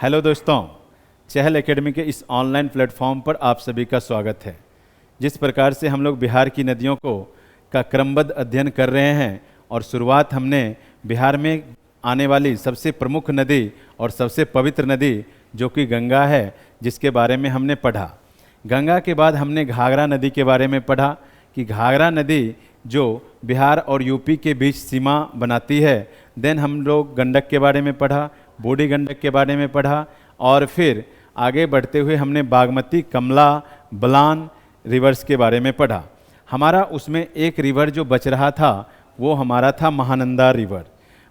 Hello दोस्तों, चहल academy के इस ऑनलाइन प्लेटफॉर्म पर आप सभी का स्वागत है। जिस प्रकार से हम लोग बिहार की नदियों का क्रमबद्ध अध्ययन कर रहे हैं और शुरुआत हमने बिहार में आने वाली सबसे प्रमुख नदी और सबसे पवित्र नदी जो कि गंगा है, जिसके बारे में हमने पढ़ा। गंगा के बाद हमने घाघरा नदी के बारे में पढ़ा कि घाघरा नदी जो बिहार और यूपी के बीच सीमा बनाती है। देन हम लोग गंडक के बारे में पढ़ा, बूढ़ी गंडक के बारे में पढ़ा और फिर आगे बढ़ते हुए हमने बागमती, कमला, बलान रिवर्स के बारे में पढ़ा। हमारा उसमें एक रिवर जो बच रहा था वो हमारा था महानंदा रिवर।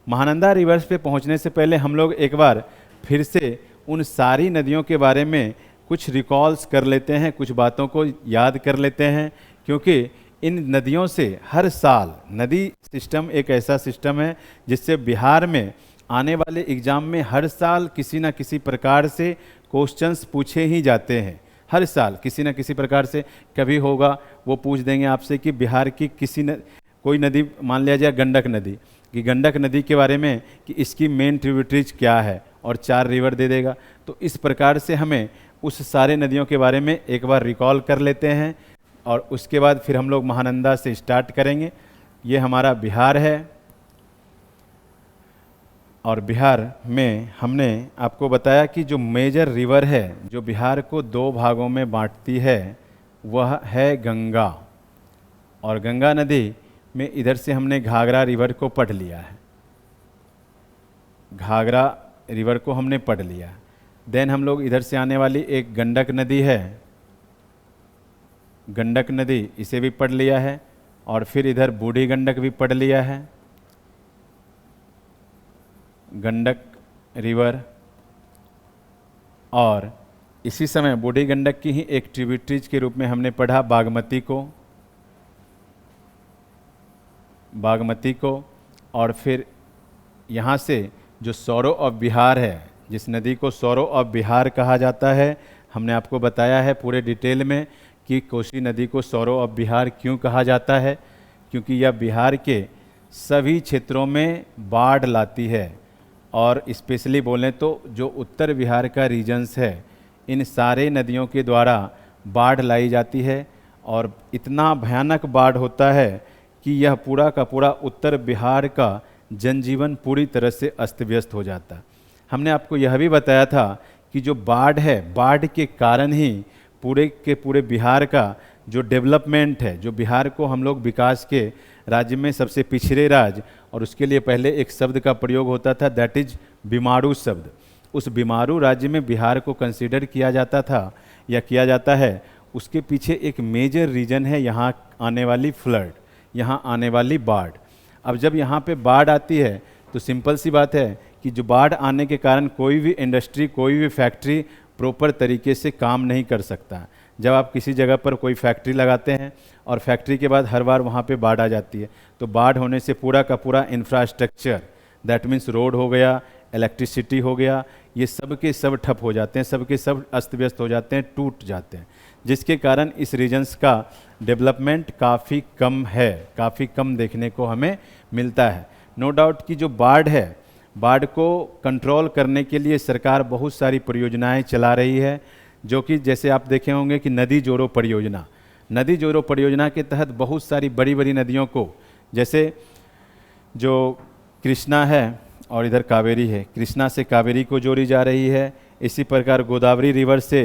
महानंदा रिवर्स पे पहुंचने से पहले हम लोग एक बार फिर से उन सारी नदियों के बारे में कुछ रिकॉल्स कर लेते हैं, कुछ बातों को याद कर लेते हैं, क्योंकि इन नदियों से हर साल नदी सिस्टम एक ऐसा सिस्टम है जिससे बिहार में आने वाले एग्ज़ाम में हर साल किसी न किसी प्रकार से क्वेश्चंस पूछे ही जाते हैं। हर साल किसी न किसी प्रकार से कभी होगा वो पूछ देंगे आपसे कि बिहार की कोई नदी, मान लिया जाए गंडक नदी, कि गंडक नदी के बारे में कि इसकी मेन ट्रिब्यूटरीज क्या है और 4 रिवर दे देगा। तो इस प्रकार से हमें उस सारे नदियों के बारे में एक बार रिकॉल कर लेते हैं और उसके बाद फिर हम लोग महानंदा से स्टार्ट करेंगे। ये हमारा बिहार है और बिहार में हमने आपको बताया कि जो मेजर रिवर है जो बिहार को 2 भागों में बांटती है वह है गंगा। और गंगा नदी में इधर से हमने घाघरा रिवर को पढ़ लिया है, घाघरा रिवर को हमने पढ़ लिया है। देन हम लोग इधर से आने वाली एक गंडक नदी है, गंडक नदी, इसे भी पढ़ लिया है। और फिर इधर बूढ़ी गंडक भी पढ़ लिया है, गंडक रिवर। और इसी समय बूढ़ी गंडक की ही एक ट्रिब्यूटरीज के रूप में हमने पढ़ा बागमती को। और फिर यहाँ से जो सौरो ऑफ बिहार है, जिस नदी को सौरो ऑफ बिहार कहा जाता है, हमने आपको बताया है पूरे डिटेल में कि कोसी नदी को सौरो ऑफ बिहार क्यों कहा जाता है, क्योंकि यह बिहार के सभी क्षेत्रों में बाढ़ लाती है। और स्पेशली बोलें तो जो उत्तर बिहार का रीजन्स है, इन सारे नदियों के द्वारा बाढ़ लाई जाती है और इतना भयानक बाढ़ होता है कि यह पूरा का पूरा उत्तर बिहार का जनजीवन पूरी तरह से अस्त व्यस्त हो जाता है। हमने आपको यह भी बताया था कि जो बाढ़ है, बाढ़ के कारण ही पूरे के पूरे बिहार का जो डेवलपमेंट है, जो बिहार को हम लोग विकास के राज्य में सबसे पिछड़े राज्य, और उसके लिए पहले एक शब्द का प्रयोग होता था, दैट इज बीमारू शब्द। उस बीमारू राज्य में बिहार को कंसीडर किया जाता था या किया जाता है। उसके पीछे एक मेजर रीजन है यहाँ आने वाली फ्लड, यहाँ आने वाली बाढ़। अब जब यहाँ पे बाढ़ आती है तो सिंपल सी बात है कि जो बाढ़ आने के कारण कोई भी इंडस्ट्री, कोई भी फैक्ट्री प्रॉपर तरीके से काम नहीं कर सकता। जब आप किसी जगह पर कोई फैक्ट्री लगाते हैं और फैक्ट्री के बाद हर बार वहाँ पे बाढ़ आ जाती है, तो बाढ़ होने से पूरा का पूरा इंफ्रास्ट्रक्चर, दैट मीन्स रोड हो गया, इलेक्ट्रिसिटी हो गया, ये सब के सब ठप हो जाते हैं, सब के सब अस्त व्यस्त हो जाते हैं, टूट जाते हैं, जिसके कारण इस रीजन्स का डेवलपमेंट काफ़ी कम है, काफ़ी कम देखने को हमें मिलता है। नो डाउट कि जो बाढ़ है, बाढ़ को कंट्रोल करने के लिए सरकार बहुत सारी परियोजनाएं चला रही है, जो कि जैसे आप देखे होंगे कि नदी जोड़ो परियोजना, नदी जोड़ो परियोजना के तहत बहुत सारी बड़ी बड़ी नदियों को, जैसे जो कृष्णा है और इधर कावेरी है, कृष्णा से कावेरी को जोड़ी जा रही है। इसी प्रकार गोदावरी रिवर से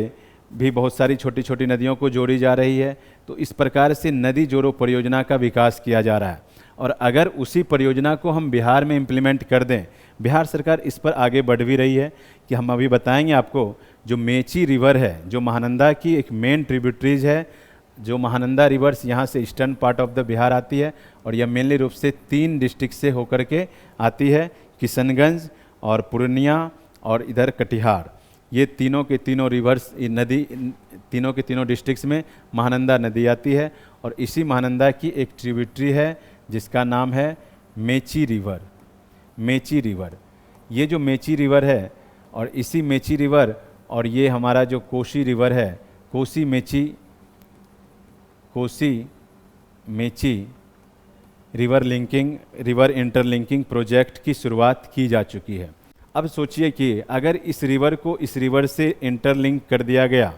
भी बहुत सारी छोटी छोटी नदियों को जोड़ी जा रही है। तो इस प्रकार से नदी जोड़ो परियोजना का विकास किया जा रहा है। और अगर उसी परियोजना को हम बिहार में इम्प्लीमेंट कर दें, बिहार सरकार इस पर आगे बढ़ भी रही है कि हम अभी बताएंगे आपको। जो मेची रिवर है, जो महानंदा की एक मेन ट्रिब्यूटरीज है, जो महानंदा रिवर्स यहाँ से eastern part of the Bihar आती है और यह मेनली रूप से 3 डिस्ट्रिक्ट से होकर के आती है, किशनगंज और पूर्णिया और इधर कटिहार। ये तीनों के तीनों रिवर्स नदी, तीनों के तीनों डिस्ट्रिक्ट्स में महानंदा नदी आती है। और इसी महानंदा की एक ट्रिब्यूटरी है जिसका नाम है मेची रिवर। मेची रिवर, ये जो मेची रिवर है और इसी मेची रिवर और ये हमारा जो कोसी रिवर है, Kosi Mechi river interlinking project की शुरुआत की जा चुकी है। अब सोचिए कि अगर इस रिवर को इस रिवर से इंटरलिंक कर दिया गया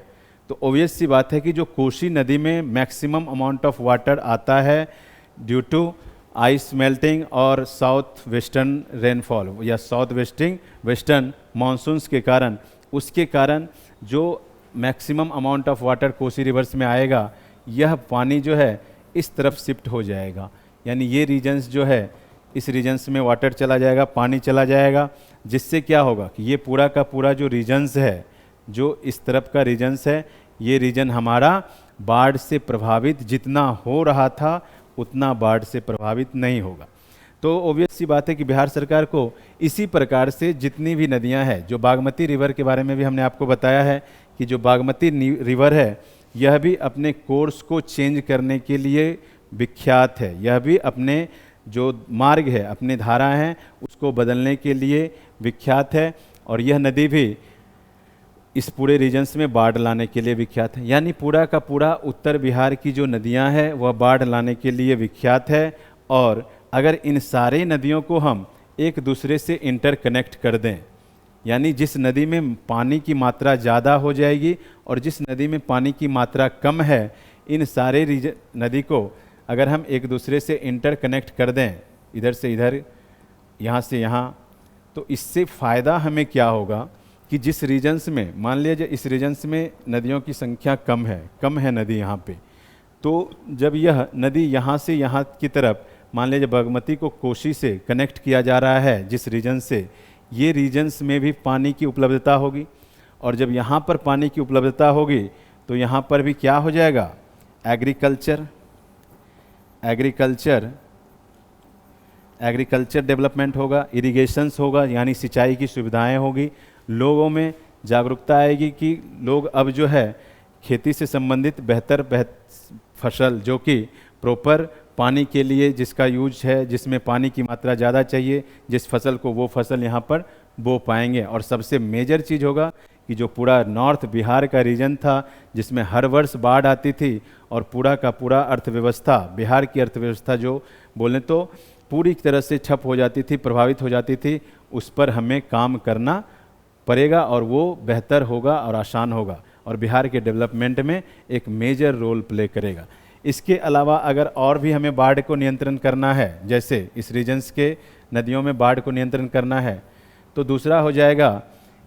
तो ऑब्वियस सी बात है कि जो कोसी नदी में मैक्सिमम अमाउंट ऑफ वाटर आता है ड्यू टू आइस मेल्टिंग और साउथ वेस्टर्न रेनफॉल या साउथ वेस्टर्न मानसून्स के कारण, उसके कारण जो maximum amount of water Kosi reverse में आएगा, यह पानी जो है इस तरफ शिफ्ट हो जाएगा। यानी ये रीजन्स जो है, इस रीजन्स में वाटर चला जाएगा, पानी चला जाएगा, जिससे क्या होगा कि ये पूरा का पूरा जो रीजन्स है, जो इस तरफ का रीजन्स है, ये रीजन हमारा बाढ़ से प्रभावित जितना हो रहा था उतना बाढ़ से प्रभावित नहीं होगा। तो ऑब्वियस सी बात है कि बिहार सरकार को इसी प्रकार से जितनी भी नदियां हैं, जो बागमती रिवर के बारे में भी हमने आपको बताया है कि जो बागमती रिवर है यह भी अपने कोर्स को चेंज करने के लिए विख्यात है। यह भी अपने जो मार्ग है, अपने धारा हैं, उसको बदलने के लिए विख्यात है। और यह नदी भी इस पूरे रीजन्स में बाढ़ लाने के लिए विख्यात है। यानी पूरा का पूरा उत्तर बिहार की जो नदियां हैं वह बाढ़ लाने के लिए विख्यात है। और अगर इन सारे नदियों को हम एक दूसरे से इंटरकनेक्ट कर दें, यानी जिस नदी में पानी की मात्रा ज़्यादा हो जाएगी और जिस नदी में पानी की मात्रा कम है, इन सारे नदी को अगर हम एक दूसरे से इंटरकनेक्ट कर दें, इधर से इधर, यहाँ से यहाँ, तो इससे फ़ायदा हमें क्या होगा कि जिस रीजन्स में, मान लीजिए इस रीजन्स में नदियों की संख्या कम है नदी यहाँ पे, तो जब यह नदी यहाँ से यहाँ की तरफ, मान लीजिए बागमती को कोसी से कनेक्ट किया जा रहा है जिस रीजन से, ये रीजन्स में भी पानी की उपलब्धता होगी। और जब यहाँ पर पानी की उपलब्धता होगी तो यहाँ पर भी क्या हो जाएगा, एग्रीकल्चर डेवलपमेंट होगा, इरिगेशंस होगा, यानी सिंचाई की सुविधाएं होगी, लोगों में जागरूकता आएगी कि लोग अब जो है खेती से संबंधित बेहतर फसल, जो कि प्रॉपर पानी के लिए जिसका यूज है, जिसमें पानी की मात्रा ज़्यादा चाहिए, जिस फसल को वो फसल यहाँ पर बो पाएंगे। और सबसे मेजर चीज़ होगा कि जो पूरा नॉर्थ बिहार का रीजन था जिसमें हर वर्ष बाढ़ आती थी और पूरा का पूरा अर्थव्यवस्था, बिहार की अर्थव्यवस्था जो बोलें तो पूरी तरह से ठप हो जाती थी, प्रभावित हो जाती थी, उस पर हमें काम करना पड़ेगा और वो बेहतर होगा और आसान होगा और बिहार के डेवलपमेंट में एक मेजर रोल प्ले करेगा। इसके अलावा अगर और भी हमें बाढ़ को नियंत्रण करना है, जैसे इस रीजन्स के नदियों में बाढ़ को नियंत्रण करना है, तो दूसरा हो जाएगा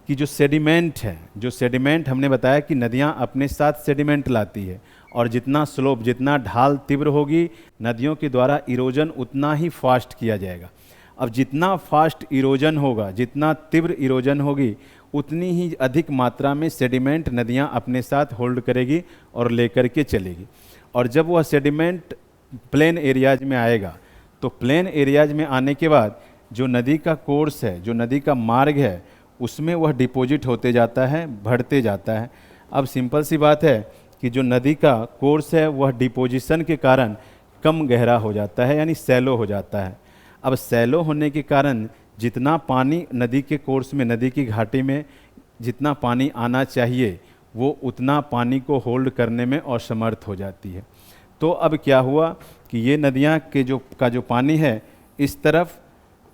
कि जो सेडिमेंट है, जो सेडिमेंट हमने बताया कि नदियाँ अपने साथ सेडिमेंट लाती है और जितना स्लोप, जितना ढाल तीव्र होगी, नदियों के द्वारा इरोजन उतना ही फास्ट किया जाएगा। अब जितना फास्ट इरोजन होगा, जितना तीव्र इरोजन होगी, उतनी ही अधिक मात्रा में सेडिमेंट नदियाँ अपने साथ होल्ड करेगी और लेकर के चलेगी। और जब वह सेडिमेंट प्लेन एरियाज में आएगा, तो प्लेन एरियाज में आने के बाद जो नदी का कोर्स है, जो नदी का मार्ग है, उसमें वह डिपॉजिट होते जाता है, बढ़ते जाता है। अब सिंपल सी बात है कि जो नदी का कोर्स है वह डिपोजिशन के कारण कम गहरा हो जाता है, यानी सैलो हो जाता है। अब सैलो होने के कारण जितना पानी नदी के कोर्स में, नदी की घाटी में जितना पानी आना चाहिए, वो उतना पानी को होल्ड करने में असमर्थ हो जाती है। तो अब क्या हुआ कि ये नदियाँ के जो पानी है, इस तरफ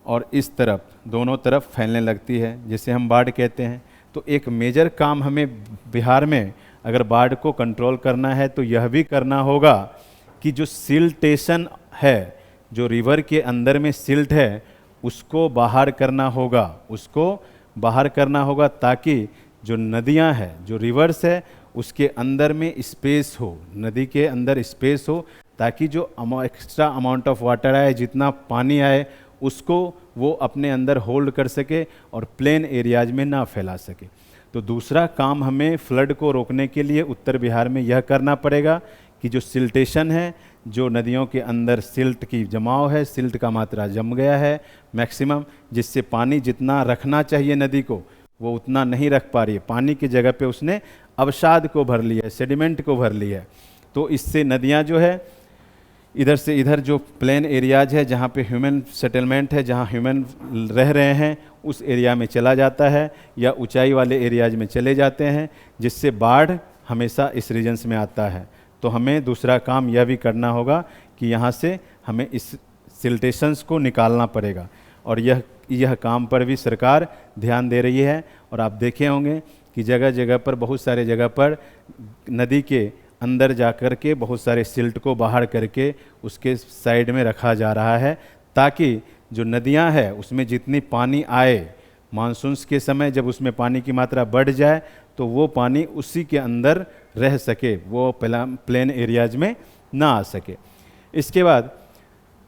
और इस तरफ, दोनों तरफ फैलने लगती है, जिसे हम बाढ़ कहते हैं। तो एक मेजर काम हमें बिहार में अगर बाढ़ को कंट्रोल करना है तो यह भी करना होगा कि जो सिल्टेशन है, जो रिवर के अंदर में सिल्ट है, उसको बाहर करना होगा, ताकि जो नदियां हैं, जो रिवर्स है, उसके अंदर में स्पेस हो, नदी के अंदर स्पेस हो, ताकि जो एक्स्ट्रा अमाउंट ऑफ वाटर आए, जितना पानी आए, उसको वो अपने अंदर होल्ड कर सके और प्लेन एरियाज में ना फैला सके। तो दूसरा काम हमें फ्लड को रोकने के लिए उत्तर बिहार में यह करना पड़ेगा कि जो सिल्टेशन है, जो नदियों के अंदर सिल्ट की जमाव है, सिल्ट का मात्रा जम गया है मैक्सिमम, जिससे पानी जितना रखना चाहिए नदी को वो उतना नहीं रख पा रही है, पानी की जगह पे उसने अवसाद को भर लिया है, सेडिमेंट को भर लिया है। तो इससे नदियाँ जो है इधर से इधर जो प्लेन एरियाज है, जहाँ पे ह्यूमन सेटलमेंट है, जहाँ ह्यूमन रह रहे हैं, उस एरिया में चला जाता है या ऊंचाई वाले एरियाज में चले जाते हैं, जिससे बाढ़ हमेशा इस रीजन्स में आता है। तो हमें दूसरा काम यह भी करना होगा कि यहाँ से हमें इस सिल्टेशंस को निकालना पड़ेगा। और यह यह काम पर भी सरकार ध्यान दे रही है। और आप देखे होंगे कि जगह जगह पर, बहुत सारे जगह पर नदी के अंदर जा कर के बहुत सारे सिल्ट को बाहर करके उसके साइड में रखा जा रहा है, ताकि जो नदियां हैं उसमें जितनी पानी आए, मानसून्स के समय जब उसमें पानी की मात्रा बढ़ जाए तो वो पानी उसी के अंदर रह सके, वो प्लेन एरियाज में ना आ सके। इसके बाद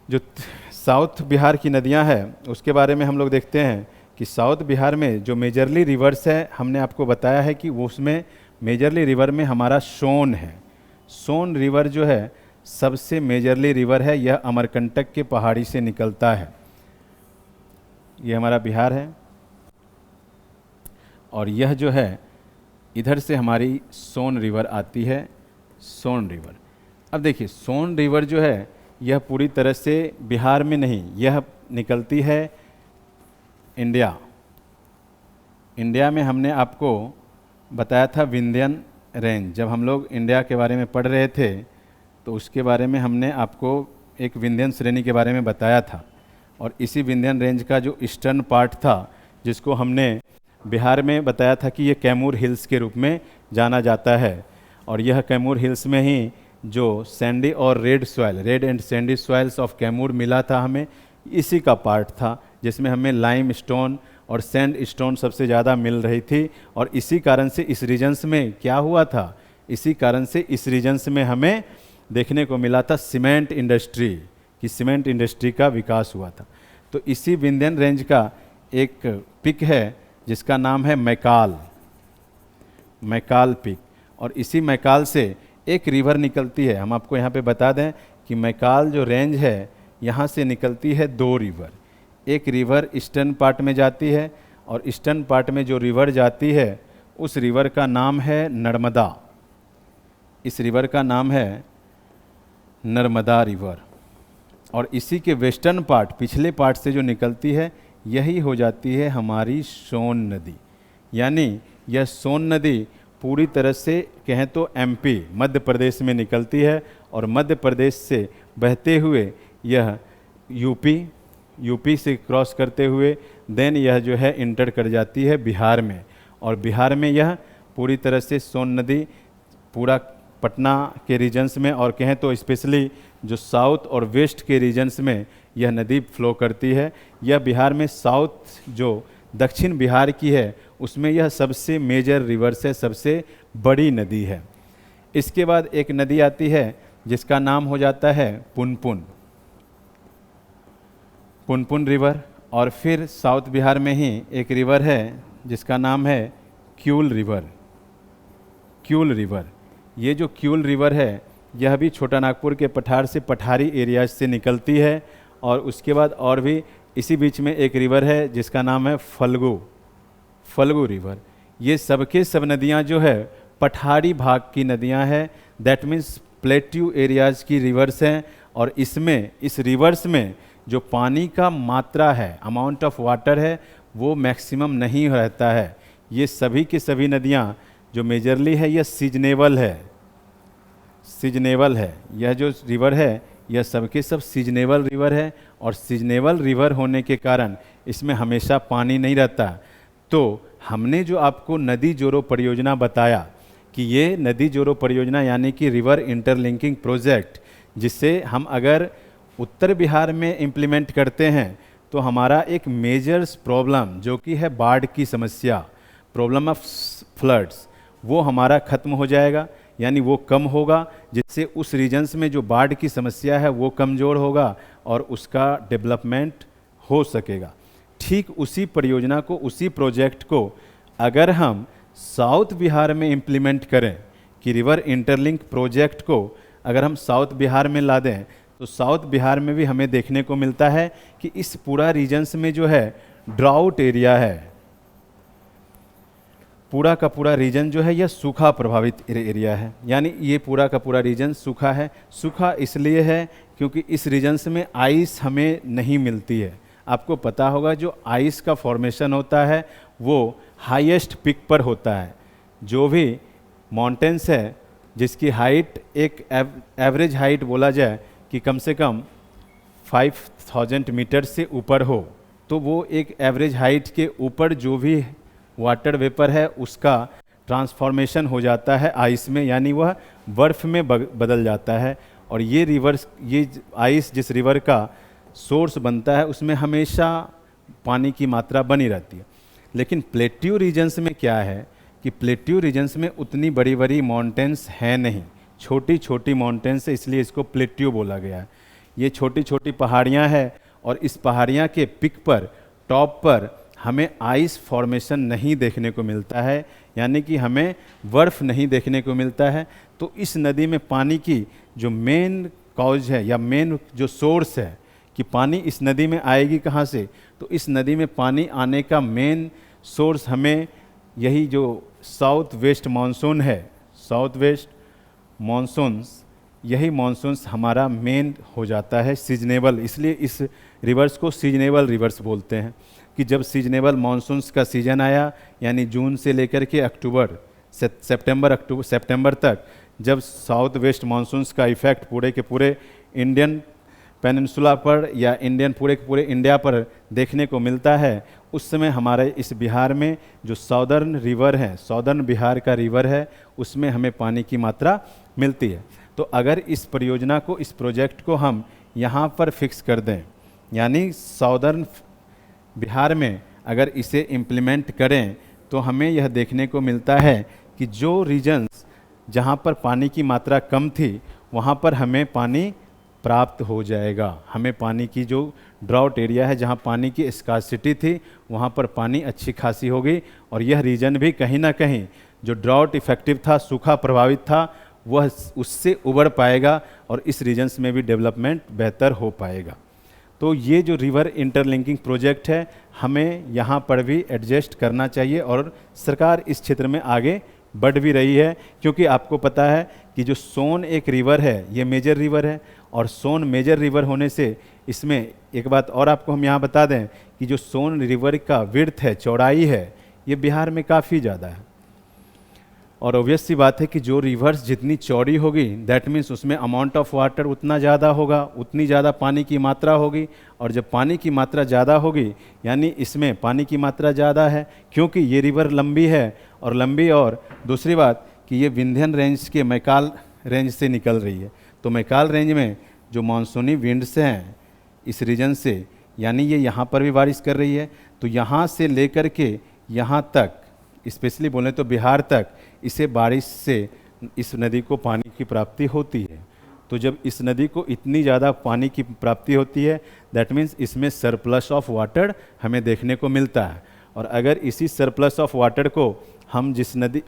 जो साउथ बिहार की नदियां हैं उसके बारे में हम लोग देखते हैं कि साउथ बिहार में जो मेजरली रिवर्स है, हमने आपको बताया है कि वो उसमें मेजरली रिवर में हमारा सोन है। सोन रिवर जो है सबसे मेजरली रिवर है, यह अमरकंटक के पहाड़ी से निकलता है। ये हमारा बिहार है और यह जो है इधर से हमारी सोन रिवर आती है, सोन रिवर। अब देखिए सोन रिवर जो है यह पूरी तरह से बिहार में नहीं, यह निकलती है इंडिया में। हमने आपको बताया था विंध्यन रेंज, जब हम लोग इंडिया के बारे में पढ़ रहे थे तो उसके बारे में हमने आपको एक विंध्यन श्रेणी के बारे में बताया था। और इसी विंध्यन रेंज का जो ईस्टर्न पार्ट था, जिसको हमने बिहार में बताया था कि ये कैमूर हिल्स के रूप में जाना जाता है। और यह कैमूर हिल्स में ही जो सैंडी और red and Sandy soils of Kaimur मिला था हमें, इसी का पार्ट था, जिसमें हमें लाइम स्टोन और सैंड स्टोन सबसे ज़्यादा मिल रही थी। और इसी कारण से इस रीजन्स में क्या हुआ था, इसी कारण से इस रीजन्स में हमें देखने को मिला था सीमेंट इंडस्ट्री, कि सीमेंट इंडस्ट्री का विकास हुआ था। तो इसी विंध्यन रेंज का एक पिक है जिसका नाम है मैकाल पिक। और इसी मैकाल से एक रिवर निकलती है। हम आपको यहाँ पे बता दें कि मैकाल जो रेंज है यहाँ से निकलती है 2 रिवर। एक रिवर ईस्टर्न पार्ट में जाती है और ईस्टर्न पार्ट में जो रिवर जाती है उस रिवर का नाम है नर्मदा। इस रिवर का नाम है नर्मदा रिवर। और इसी के वेस्टर्न पार्ट, पिछले पार्ट से जो निकलती है, यही हो जाती है हमारी सोन नदी। यानी यह सोन नदी पूरी तरह से कहें तो एमपी मध्य प्रदेश में निकलती है और मध्य प्रदेश से बहते हुए यह यूपी से क्रॉस करते हुए देन यह जो है इंटर कर जाती है बिहार में। और बिहार में यह पूरी तरह से सोन नदी पूरा पटना के रीजन्स में, और कहें तो स्पेशली जो साउथ और वेस्ट के रीजन्स में यह नदी फ्लो करती है। यह बिहार में साउथ जो दक्षिण बिहार की है उसमें यह सबसे मेजर रिवर से सबसे बड़ी नदी है। इसके बाद एक नदी आती है जिसका नाम हो जाता है पुनपुन रिवर। और फिर साउथ बिहार में ही एक रिवर है जिसका नाम है क्यूल रिवर। ये जो क्यूल रिवर है यह भी छोटा नागपुर के पठार से पठारी एरियाज से निकलती है। और उसके बाद और भी इसी बीच में एक रिवर है जिसका नाम है फल्गु रिवर। ये सबके सब नदियाँ जो है पठारी भाग की नदियाँ हैं, दैट मीन्स प्लेट्यू एरियाज की रिवर्स हैं। और इस रिवर्स में जो पानी का मात्रा है, अमाउंट ऑफ वाटर है, वो मैक्सिमम नहीं रहता है। ये सभी की सभी नदियाँ जो मेजरली है यह सीजनेबल है। यह जो रिवर है यह सबके सब सीजनेबल रिवर है। और सीजनेबल रिवर होने के कारण इसमें हमेशा पानी नहीं रहता। तो हमने जो आपको नदी जोड़ो परियोजना बताया कि ये नदी जोड़ो परियोजना यानी कि रिवर इंटरलिंकिंग प्रोजेक्ट, जिससे हम अगर उत्तर बिहार में इम्प्लीमेंट करते हैं तो हमारा एक मेजर प्रॉब्लम जो कि है बाढ़ की समस्या, प्रॉब्लम ऑफ फ्लड्स, वो हमारा ख़त्म हो जाएगा, यानी वो कम होगा, जिससे उस रीजन्स में जो बाढ़ की समस्या है वो कमज़ोर होगा और उसका डेवलपमेंट हो सकेगा। ठीक उसी परियोजना को, उसी प्रोजेक्ट को अगर हम साउथ बिहार में इम्प्लीमेंट करें कि रिवर इंटरलिंक प्रोजेक्ट को अगर हम साउथ बिहार में ला दें तो साउथ बिहार में भी हमें देखने को मिलता है कि इस पूरा रीजन्स में जो है ड्राउट एरिया है, पूरा का पूरा रीजन जो है यह सूखा प्रभावित एरिया है। यानी ये पूरा का पूरा रीजन सूखा है। सूखा इसलिए है क्योंकि इस रीजन्स में आइस हमें नहीं मिलती है। आपको पता होगा जो आइस का फॉर्मेशन होता है वो हाईएस्ट पिक पर होता है। जो भी माउंटेन्स है जिसकी हाइट एक एवरेज हाइट बोला जाए कि कम से कम 5000 मीटर से ऊपर हो तो वो एक एवरेज हाइट के ऊपर जो भी वाटर वेपर है उसका ट्रांसफॉर्मेशन हो जाता है आइस में, यानी वह बर्फ़ में बदल जाता है। और ये रिवर्स, ये आइस जिस रिवर का सोर्स बनता है उसमें हमेशा पानी की मात्रा बनी रहती है। लेकिन प्लेट्यू रीजन्स में क्या है कि प्लेट्यू रीजन्स में उतनी बड़ी बड़ी माउंटेन्स हैं नहीं, छोटी छोटी माउंटेन्स है, इसलिए इसको प्लेट्यू बोला गया है। ये छोटी छोटी पहाड़ियाँ हैं और इस पहाड़ियाँ के पिक पर, टॉप पर हमें आइस फॉर्मेशन नहीं देखने को मिलता है, यानी कि हमें बर्फ़ नहीं देखने को मिलता है। तो इस नदी में पानी की जो मेन कॉज है या मेन जो सोर्स है कि पानी इस नदी में आएगी कहाँ से, तो इस नदी में पानी आने का मेन सोर्स हमें यही जो साउथ वेस्ट मानसून है, साउथ वेस्ट मानसून्स, यही मानसून्स हमारा मेन हो जाता है सीजनेबल। इसलिए इस रिवर्स को सीजनेबल रिवर्स बोलते हैं कि जब सीजनेबल मानसून्स का सीज़न आया, यानी जून से लेकर के अक्टूबर, सितंबर तक, जब साउथ वेस्ट मानसून्स का इफ़ेक्ट पूरे के पूरे इंडियन पेनिनसुला पर या पूरे के पूरे इंडिया पर देखने को मिलता है, उस समय हमारे इस बिहार में जो सॉदर्न रिवर है, सॉदर्न बिहार का रिवर है, उसमें हमें पानी की मात्रा मिलती है। तो अगर इस परियोजना को, इस प्रोजेक्ट को हम यहाँ पर फिक्स कर दें, यानी सॉदर्न बिहार में अगर इसे इम्प्लीमेंट करें, तो हमें यह देखने को मिलता है कि जो रीजन्स जहाँ पर पानी की मात्रा कम थी वहाँ पर हमें पानी प्राप्त हो जाएगा। हमें पानी की जो ड्राउट एरिया है, जहाँ पानी की स्कार्सिटी थी, वहाँ पर पानी अच्छी खासी होगी और यह रीजन भी कहीं ना कहीं जो ड्राउट इफेक्टिव था, सूखा प्रभावित था, वह उससे उबर पाएगा और इस रीजन्स में भी डेवलपमेंट बेहतर हो पाएगा। तो ये जो रिवर इंटरलिंकिंग प्रोजेक्ट है, हमें यहाँ पर भी एडजस्ट करना चाहिए और सरकार इस क्षेत्र में आगे बढ़ भी रही है, क्योंकि आपको पता है कि जो सोन एक रिवर है, ये मेजर रिवर है और सोन मेजर रिवर होने से इसमें एक बात और आपको हम यहाँ बता दें कि जो सोन रिवर का विड्थ है, चौड़ाई है, ये बिहार में काफ़ी ज़्यादा है। और ऑब्वियस सी बात है कि जो रिवर्स जितनी चौड़ी होगी, दैट मीन्स उसमें अमाउंट ऑफ वाटर उतना ज़्यादा होगा, उतनी ज़्यादा पानी की मात्रा होगी। और जब पानी की मात्रा ज़्यादा होगी, यानी इसमें पानी की मात्रा ज़्यादा है, क्योंकि ये रिवर लंबी है और दूसरी बात कि ये विंध्यन रेंज के मैकाल रेंज से निकल रही है। तो मैकाल रेंज में जो मानसूनी विंड्स हैं इस रीजन से, यानी ये यहाँ पर भी बारिश कर रही है, तो यहाँ से लेकर के यहाँ तक, स्पेशली बोलें तो बिहार तक, इसे बारिश से इस नदी को पानी की प्राप्ति होती है। तो जब इस नदी को इतनी ज़्यादा पानी की प्राप्ति होती है, दैट मीन्स इसमें सरप्लस ऑफ वाटर हमें देखने को मिलता है। और अगर इसी सरप्लस ऑफ वाटर को हम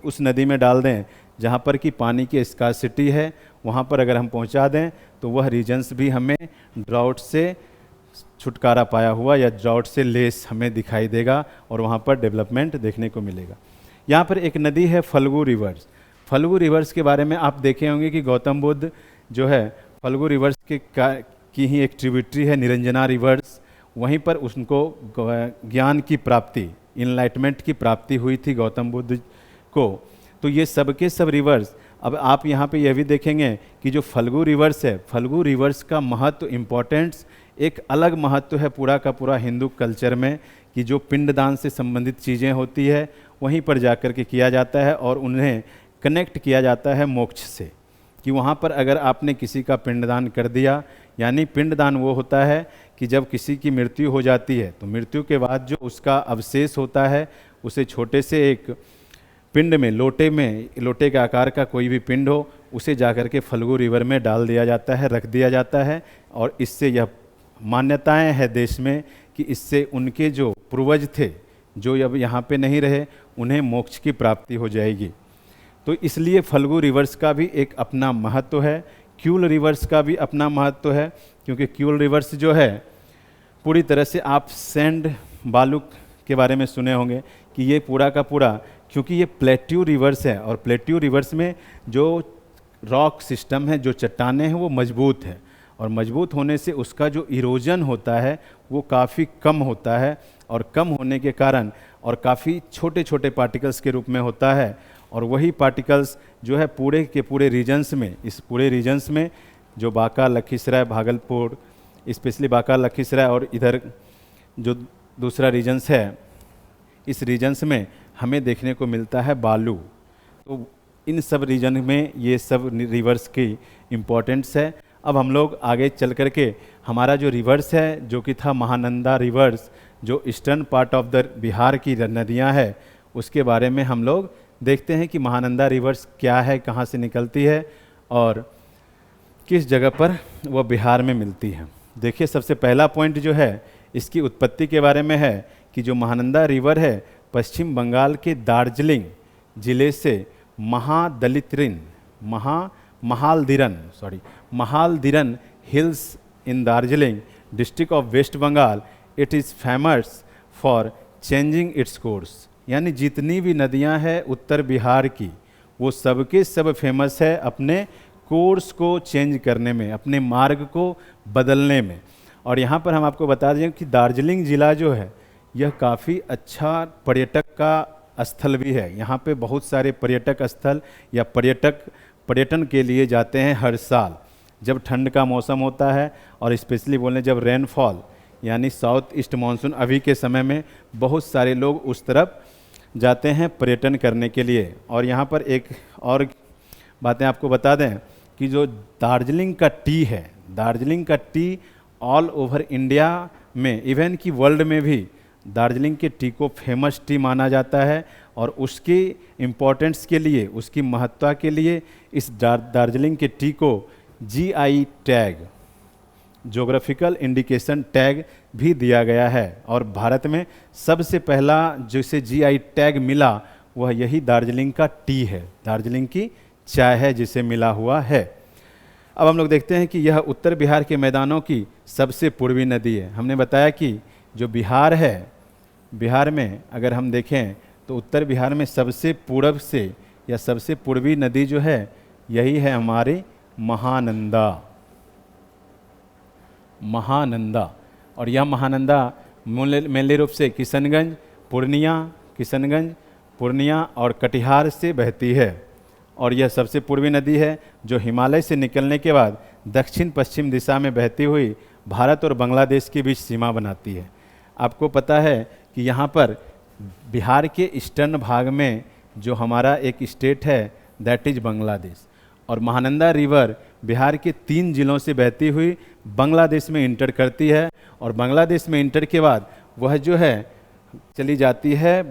उस नदी में डाल दें जहाँ पर कि पानी की स्कार्सिटी है, वहाँ पर अगर हम पहुँचा दें, तो वह रीजन्स भी हमें ड्राउट से छुटकारा पाया हुआ या ड्राउट से लेस हमें दिखाई देगा और वहाँ पर डेवलपमेंट देखने को मिलेगा। यहाँ पर एक नदी है फल्गु रिवर्स। फल्गु रिवर्स के बारे में आप देखे होंगे कि गौतम बुद्ध जो है फल्गु रिवर्स की ही एक ट्रिब्यूटरी है, निरंजना रिवर्स। वहीं पर उनको ज्ञान की प्राप्ति, इनलाइटमेंट की प्राप्ति हुई थी गौतम बुद्ध को। तो ये सब के सब रिवर्स, अब आप यहाँ पे यह भी देखेंगे कि जो फल्गु रिवर्स है, फल्गु रिवर्स का महत्व, इम्पोर्टेंस एक अलग महत्व है पूरा का पूरा हिंदू कल्चर में, कि जो पिंडदान से संबंधित चीज़ें होती है वहीं पर जाकर के किया जाता है और उन्हें कनेक्ट किया जाता है मोक्ष से। कि वहाँ पर अगर आपने किसी का पिंडदान कर दिया, यानी पिंडदान वो होता है कि जब किसी की मृत्यु हो जाती है तो मृत्यु के बाद जो उसका अवशेष होता है उसे छोटे से एक पिंड में, लोटे के आकार का कोई भी पिंड हो, उसे जाकर के फल्गु रिवर में डाल दिया जाता है, रख दिया जाता है। और इससे यह मान्यताएं हैं देश में कि इससे उनके जो पूर्वज थे, जो अब यहाँ पे नहीं रहे, उन्हें मोक्ष की प्राप्ति हो जाएगी। तो इसलिए फल्गु रिवर्स का भी एक अपना महत्व है। क्यूल रिवर्स का भी अपना महत्व है, क्योंकि क्यूल रिवर्स जो है पूरी तरह से, आप सैंड बालू के बारे में सुने होंगे कि ये पूरा का पूरा, क्योंकि ये प्लेट्यू रिवर्स है और प्लेट्यू रिवर्स में जो रॉक सिस्टम है, जो चट्टानें हैं, वो मजबूत है और मजबूत होने से उसका जो इरोजन होता है वो काफ़ी कम होता है और कम होने के कारण और काफ़ी छोटे छोटे पार्टिकल्स के रूप में होता है। और वही पार्टिकल्स जो है पूरे के पूरे रीजन्स में, इस पूरे रीजन्स में जो बांका, लखीसराय, भागलपुर, स्पेशली बांका, लखीसराय और इधर जो दूसरा रीजन्स है, इस रीजन्स में हमें देखने को मिलता है बालू। तो इन सब रीजन में ये सब रिवर्स की इम्पोर्टेंस है। अब हम लोग आगे चल कर के हमारा जो रिवर्स है जो कि था महानंदा रिवर्स, जो eastern part of the Bihar की नदियाँ है, उसके बारे में हम लोग देखते हैं कि महानंदा रिवर्स क्या है, कहाँ से निकलती है और किस जगह पर वह बिहार में मिलती है। देखिए, सबसे पहला पॉइंट जो है इसकी उत्पत्ति के बारे में है कि जो महानंदा रिवर है पश्चिम बंगाल के दार्जिलिंग जिले से Mahaldiran hills in Darjeeling district of West Bengal, it is famous for changing its course. यानी जितनी भी नदियां हैं उत्तर बिहार की, वो सबके सब फेमस है अपने कोर्स को चेंज करने में, अपने मार्ग को बदलने में। और यहाँ पर हम आपको बता दें कि दार्जिलिंग ज़िला जो है यह काफ़ी अच्छा पर्यटक का स्थल भी है। यहाँ पे बहुत सारे पर्यटक स्थल या पर्यटन के लिए जाते हैं हर साल, जब ठंड का मौसम होता है और स्पेशली बोलें जब रेनफॉल यानी साउथ ईस्ट मानसून अभी के समय में बहुत सारे लोग उस तरफ जाते हैं पर्यटन करने के लिए। और यहाँ पर एक और बातें आपको बता दें कि जो दार्जिलिंग का टी है, दार्जिलिंग का टी ऑल ओवर इंडिया में, इवन कि वर्ल्ड में भी दार्जिलिंग के टी को फेमस टी माना जाता है। और उसकी इम्पोर्टेंस के लिए, उसकी महत्ता के लिए इस दार्जिलिंग के टी को GI tag, geographical indication tag भी दिया गया है। और भारत में सबसे पहला जिसे जीआई टैग मिला वह यही दार्जिलिंग का टी है, दार्जिलिंग की चाय है जिसे मिला हुआ है। अब हम लोग देखते हैं कि यह उत्तर बिहार के मैदानों की सबसे पूर्वी नदी है। हमने बताया कि जो बिहार है, बिहार में अगर हम देखें तो उत्तर बिहार में सबसे पूरब से या सबसे पूर्वी नदी जो है यही है हमारी महानंदा। और यह महानंदा मेनली रूप से किशनगंज, पूर्णिया और कटिहार से बहती है। और यह सबसे पूर्वी नदी है जो हिमालय से निकलने के बाद दक्षिण पश्चिम दिशा में बहती हुई भारत और बांग्लादेश के बीच सीमा बनाती है। आपको पता है कि यहाँ पर बिहार के ईस्टर्न भाग में जो हमारा एक स्टेट है दैट इज बांग्लादेश, और महानंदा रिवर बिहार के 3 जिलों से बहती हुई बांग्लादेश में इंटर करती है। और बांग्लादेश में इंटर के बाद वह जो है चली जाती है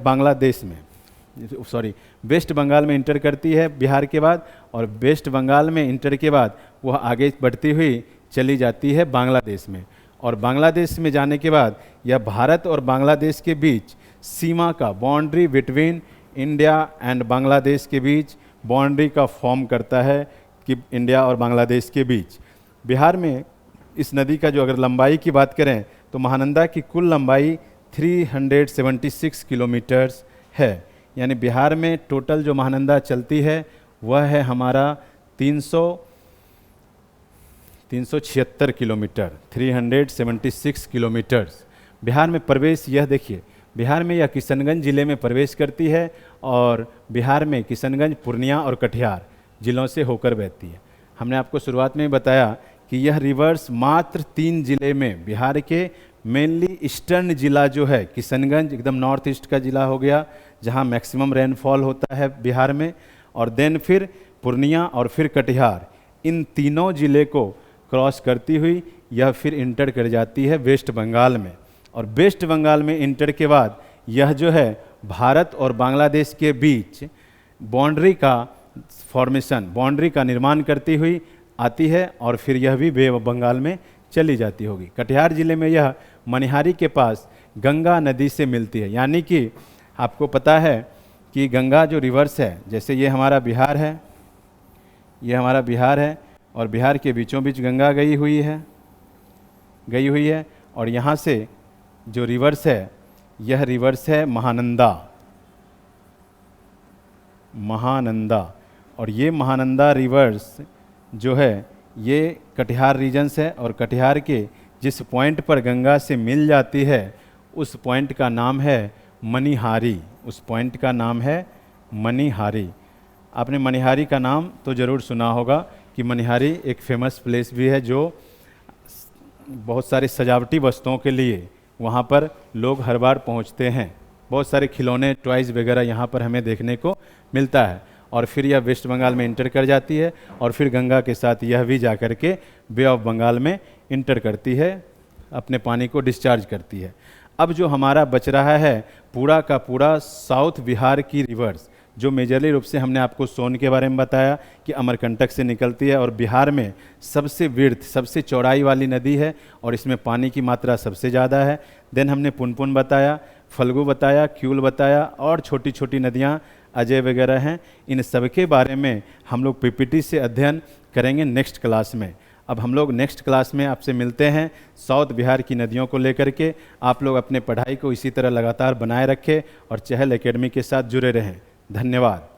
वेस्ट बंगाल में इंटर करती है बिहार के बाद, और वेस्ट बंगाल में इंटर के बाद वह आगे बढ़ती हुई चली जाती है बांग्लादेश में। और बांग्लादेश में जाने के बाद यह भारत और बांग्लादेश के बीच सीमा का, boundary between India and Bangladesh के बीच बाउंड्री का फॉर्म करता है कि इंडिया और बांग्लादेश के बीच। बिहार में इस नदी का जो अगर लंबाई की बात करें तो महानंदा की कुल लंबाई 376 किलोमीटर्स है। यानी बिहार में टोटल जो महानंदा चलती है वह है हमारा 376 किलोमीटर, 376 किलोमीटर्स। बिहार में प्रवेश, यह देखिए, बिहार में यह किशनगंज ज़िले में प्रवेश करती है और बिहार में किशनगंज, पूर्णिया और कटिहार ज़िलों से होकर बहती है। हमने आपको शुरुआत में बताया कि यह रिवर्स मात्र 3 ज़िले में, बिहार के मेनली ईस्टर्न ज़िला जो है किशनगंज एकदम नॉर्थ ईस्ट का ज़िला हो गया जहां मैक्सिमम रेनफॉल होता है बिहार में, और देन फिर पूर्णिया और फिर कटिहार, इन तीनों ज़िले को क्रॉस करती हुई यह फिर इंटर कर जाती है वेस्ट बंगाल में। और वेस्ट बंगाल में इंटर के बाद यह जो है भारत और बांग्लादेश के बीच बाउंड्री का फॉर्मेशन, बाउंड्री का निर्माण करती हुई आती है और फिर यह भी बे बंगाल में चली जाती होगी। कटिहार ज़िले में यह मनिहारी के पास गंगा नदी से मिलती है। यानी कि आपको पता है कि गंगा जो रिवर्स है, जैसे ये हमारा बिहार है, ये हमारा बिहार है और बिहार के बीचों बीच गंगा गई हुई है और यहाँ से जो रिवर्स है यह रिवर्स है महानंदा। और ये महानंदा रिवर्स जो है ये कटिहार रीजन्स है और कटिहार के जिस पॉइंट पर गंगा से मिल जाती है उस पॉइंट का नाम है मनिहारी, उस पॉइंट का नाम है मनिहारी। आपने मनिहारी का नाम तो ज़रूर सुना होगा कि मनिहारी एक फेमस प्लेस भी है जो बहुत सारी सजावटी वस्तुओं के लिए वहाँ पर लोग हर बार पहुँचते हैं। बहुत सारे खिलौने, टॉयज़ वगैरह यहाँ पर हमें देखने को मिलता है। और फिर यह वेस्ट बंगाल में इंटर कर जाती है और फिर गंगा के साथ यह भी जा कर के बे ऑफ बंगाल में इंटर करती है, अपने पानी को डिस्चार्ज करती है। अब जो हमारा बच रहा है पूरा का पूरा साउथ बिहार की रिवर्स, जो मेजरली रूप से हमने आपको सोन के बारे में बताया कि अमरकंटक से निकलती है और बिहार में सबसे विड्थ, सबसे चौड़ाई वाली नदी है और इसमें पानी की मात्रा सबसे ज़्यादा है। देन हमने पुनपुन बताया, फल्गु बताया, क्यूल बताया और छोटी छोटी नदियाँ अजय वगैरह हैं। इन सब के बारे में हम लोग पीपीटी से अध्ययन करेंगे नेक्स्ट क्लास में। अब हम लोग नेक्स्ट क्लास में आपसे मिलते हैं साउथ बिहार की नदियों को लेकर के। आप लोग अपने पढ़ाई को इसी तरह लगातार बनाए रखें और चहल एकेडमी के साथ जुड़े रहें। धन्यवाद।